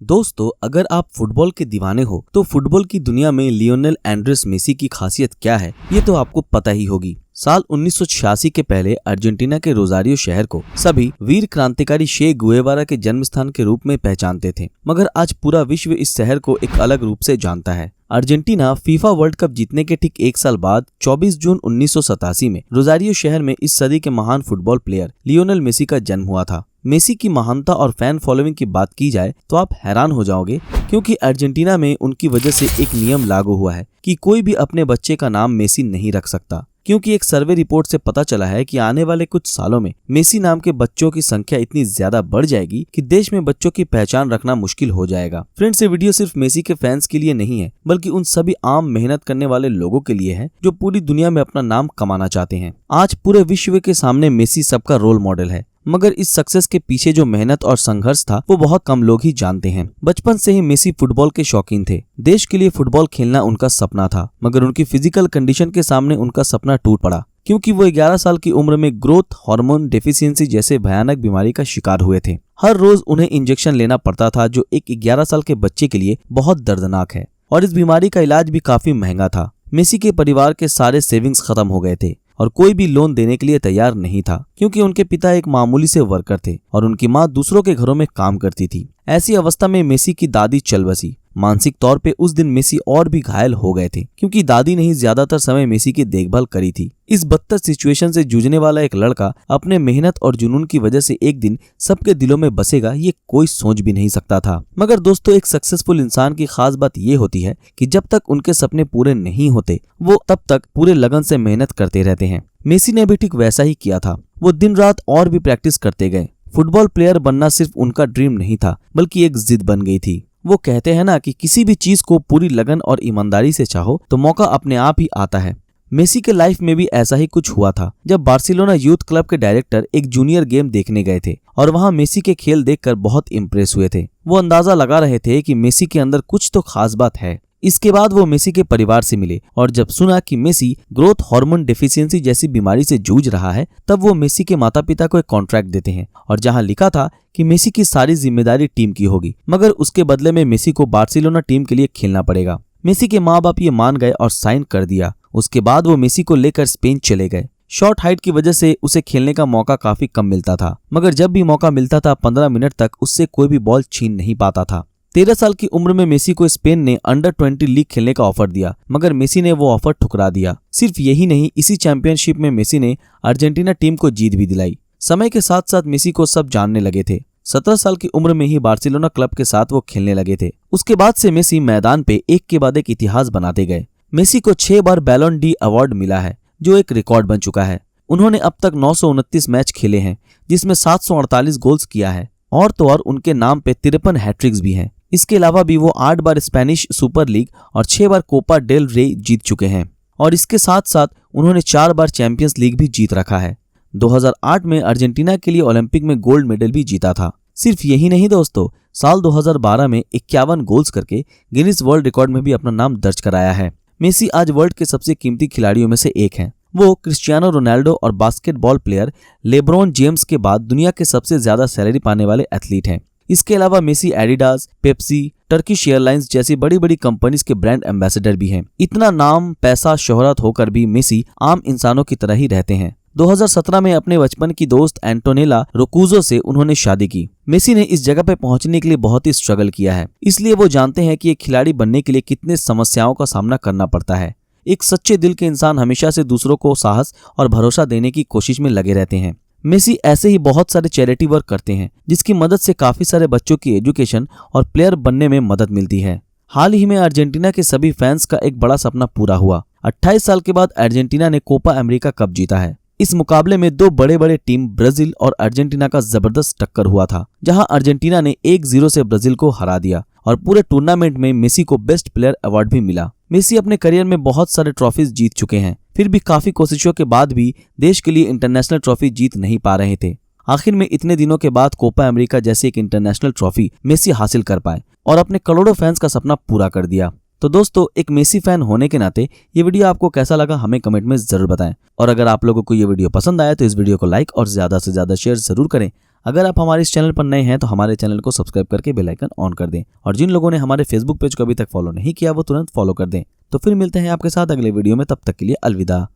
दोस्तों, अगर आप फुटबॉल के दीवाने हो तो फुटबॉल की दुनिया में लियोनेल एंड्रेस मेसी की खासियत क्या है ये तो आपको पता ही होगी। साल 1986 के पहले अर्जेंटीना के रोजारियो शहर को सभी वीर क्रांतिकारी शे गुएवारा के जन्म स्थान के रूप में पहचानते थे, मगर आज पूरा विश्व इस शहर को एक अलग रूप से जानता है। अर्जेंटीना फीफा वर्ल्ड कप जीतने के ठीक एक साल बाद 24 जून 1987 में रोजारियो शहर में इस सदी के महान फुटबॉल प्लेयर लियोनेल मेसी का जन्म हुआ था। मेसी की महानता और फैन फॉलोइंग की बात की जाए तो आप हैरान हो जाओगे, क्योंकि अर्जेंटीना में उनकी वजह से एक नियम लागू हुआ है कि कोई भी अपने बच्चे का नाम मेसी नहीं रख सकता, क्योंकि एक सर्वे रिपोर्ट से पता चला है कि आने वाले कुछ सालों में मेसी नाम के बच्चों की संख्या इतनी ज्यादा बढ़ जाएगी कि देश में बच्चों की पहचान रखना मुश्किल हो जाएगा। फ्रेंड्स, ये वीडियो सिर्फ मेसी के फैंस के लिए नहीं है, बल्कि उन सभी आम मेहनत करने वाले लोगों के लिए है जो पूरी दुनिया में अपना नाम कमाना चाहते हैं। आज पूरे विश्व के सामने मेसी सबका रोल मॉडल है, मगर इस सक्सेस के पीछे जो मेहनत और संघर्ष था वो बहुत कम लोग ही जानते हैं। बचपन से ही मेसी फुटबॉल के शौकीन थे। देश के लिए फुटबॉल खेलना उनका सपना था, मगर उनकी फिजिकल कंडीशन के सामने उनका सपना टूट पड़ा, क्योंकि वो 11 साल की उम्र में ग्रोथ हार्मोन डेफिशिएंसी जैसे भयानक बीमारी का शिकार हुए थे। हर रोज उन्हें इंजेक्शन लेना पड़ता था, जो एक 11 साल के बच्चे के लिए बहुत दर्दनाक है, और इस बीमारी का इलाज भी काफी महंगा था। मेसी के परिवार के सारे सेविंग्स खत्म हो गए थे और कोई भी लोन देने के लिए तैयार नहीं था, क्योंकि उनके पिता एक मामूली से वर्कर थे और उनकी मां दूसरों के घरों में काम करती थी। ऐसी अवस्था में मेसी की दादी चल बसी। मानसिक तौर पे उस दिन मेसी और भी घायल हो गए थे, क्योंकि दादी ने ही ज्यादातर समय मेसी की देखभाल करी थी। इस बदतर सिचुएशन से जूझने वाला एक लड़का अपने मेहनत और जुनून की वजह से एक दिन सबके दिलों में बसेगा, ये कोई सोच भी नहीं सकता था। मगर दोस्तों, एक सक्सेसफुल इंसान की खास बात ये होती है कि जब तक उनके सपने पूरे नहीं होते वो तब तक पूरे लगन से मेहनत करते रहते हैं। मेसी ने भी ठीक वैसा ही किया था। वो दिन रात और भी प्रैक्टिस करते गए। फुटबॉल प्लेयर बनना सिर्फ उनका ड्रीम नहीं था, बल्कि एक जिद बन गई थी। वो कहते हैं ना कि किसी भी चीज को पूरी लगन और ईमानदारी से चाहो तो मौका अपने आप ही आता है। मेसी के लाइफ में भी ऐसा ही कुछ हुआ था, जब बार्सिलोना यूथ क्लब के डायरेक्टर एक जूनियर गेम देखने गए थे और वहां मेसी के खेल देखकर बहुत इम्प्रेस हुए थे। वो अंदाजा लगा रहे थे कि मेसी के अंदर कुछ तो खास बात है। इसके बाद वो मेसी के परिवार से मिले और जब सुना कि मेसी ग्रोथ हार्मोन डेफिशिएंसी जैसी बीमारी से जूझ रहा है, तब वो मेसी के माता पिता को एक कॉन्ट्रैक्ट देते हैं, और जहां लिखा था कि मेसी की सारी जिम्मेदारी टीम की होगी, मगर उसके बदले में मेसी को बार्सिलोना टीम के लिए खेलना पड़ेगा। मेसी के माँ बाप ये मान गए और साइन कर दिया। उसके बाद वो मेसी को लेकर स्पेन चले गए। शॉर्ट हाइट की वजह से उसे खेलने का मौका काफी कम मिलता था, मगर जब भी मौका मिलता था 15 मिनट तक उससे कोई भी बॉल छीन नहीं पाता था। 13 साल की उम्र में मेसी को स्पेन ने अंडर 20 लीग खेलने का ऑफर दिया, मगर मेसी ने वो ऑफर ठुकरा दिया। सिर्फ यही नहीं, इसी चैंपियनशिप में मेसी ने अर्जेंटीना टीम को जीत भी दिलाई। समय के साथ साथ मेसी को सब जानने लगे थे। 17 साल की उम्र में ही बार्सिलोना क्लब के साथ वो खेलने लगे थे। उसके बाद से मेसी मैदान पे एक के बाद एक इतिहास बनाते गए। मेसी को 6 बार बैलोन डी अवार्ड मिला है, जो एक रिकॉर्ड बन चुका है। उन्होंने अब तक 929 मैच खेले हैं, जिसमें 748 गोल्स किया है, और तो और उनके नाम पे 53 हैट्रिक्स भी हैं। इसके अलावा भी वो 8 बार स्पेनिश सुपर लीग और 6 बार कोपा डेल रे जीत चुके हैं, और इसके साथ साथ उन्होंने 4 बार चैंपियंस लीग भी जीत रखा है। 2008 में अर्जेंटीना के लिए ओलंपिक में गोल्ड मेडल भी जीता था। सिर्फ यही नहीं दोस्तों, साल 2012 में 51 गोल्स करके गिनीज वर्ल्ड रिकॉर्ड में भी अपना नाम दर्ज कराया है। मेसी आज वर्ल्ड के सबसे कीमती खिलाड़ियों में से एक हैं। वो क्रिस्टियानो रोनाल्डो और बास्केटबॉल प्लेयर लेब्रॉन जेम्स के बाद दुनिया के सबसे ज्यादा सैलरी पाने वाले एथलीट हैं। इसके अलावा Messi Adidas, Pepsi, Turkish Airlines जैसी बड़ी बड़ी कंपनीज के ब्रांड एम्बेसडर भी हैं। इतना नाम, पैसा, शोहरत होकर भी मेसी आम इंसानों की तरह ही रहते हैं। 2017 में अपने बचपन की दोस्त एंटोनेला रोकूजो से उन्होंने शादी की। मेसी ने इस जगह पे पहुंचने के लिए बहुत ही स्ट्रगल किया है, इसलिए वो जानते हैं कि एक खिलाड़ी बनने के लिए कितने समस्याओं का सामना करना पड़ता है। एक सच्चे दिल के इंसान हमेशा से दूसरों को साहस और भरोसा देने की कोशिश में लगे रहते हैं। मेसी ऐसे ही बहुत सारे चैरिटी वर्क करते हैं, जिसकी मदद से काफी सारे बच्चों की एजुकेशन और प्लेयर बनने में मदद मिलती है। हाल ही में अर्जेंटीना के सभी फैंस का एक बड़ा सपना पूरा हुआ। 28 साल के बाद अर्जेंटीना ने कोपा अमेरिका कप जीता है। इस मुकाबले में 2 बड़े बड़े टीम ब्राजील और अर्जेंटीना का जबरदस्त टक्कर हुआ था, जहां अर्जेंटीना ने 1-0 से ब्राजील को हरा दिया, और पूरे टूर्नामेंट में मेसी को बेस्ट प्लेयर अवार्ड भी मिला। मेसी अपने करियर में बहुत सारे ट्रॉफीज जीत चुके हैं, फिर भी काफी कोशिशों के बाद भी देश के लिए इंटरनेशनल ट्रॉफी जीत नहीं पा रहे थे। आखिर में इतने दिनों के बाद कोपा अमेरिका जैसे एक इंटरनेशनल ट्रॉफी मेसी हासिल कर पाए और अपने करोड़ों फैंस का सपना पूरा कर दिया। तो दोस्तों, एक मेसी फैन होने के नाते ये वीडियो आपको कैसा लगा हमें कमेंट में जरूर बताएं, और अगर आप लोगों को ये वीडियो पसंद आया तो इस वीडियो को लाइक और ज्यादा से ज्यादा शेयर जरूर करें। अगर आप हमारे इस चैनल पर नए हैं तो हमारे चैनल को सब्सक्राइब करके बेल आइकन ऑन कर दें, और जिन लोगों ने हमारे फेसबुक पेज को अभी तक फॉलो नहीं किया वो तुरंत फॉलो कर दें। तो फिर मिलते हैं आपके साथ अगले वीडियो में, तब तक के लिए अलविदा।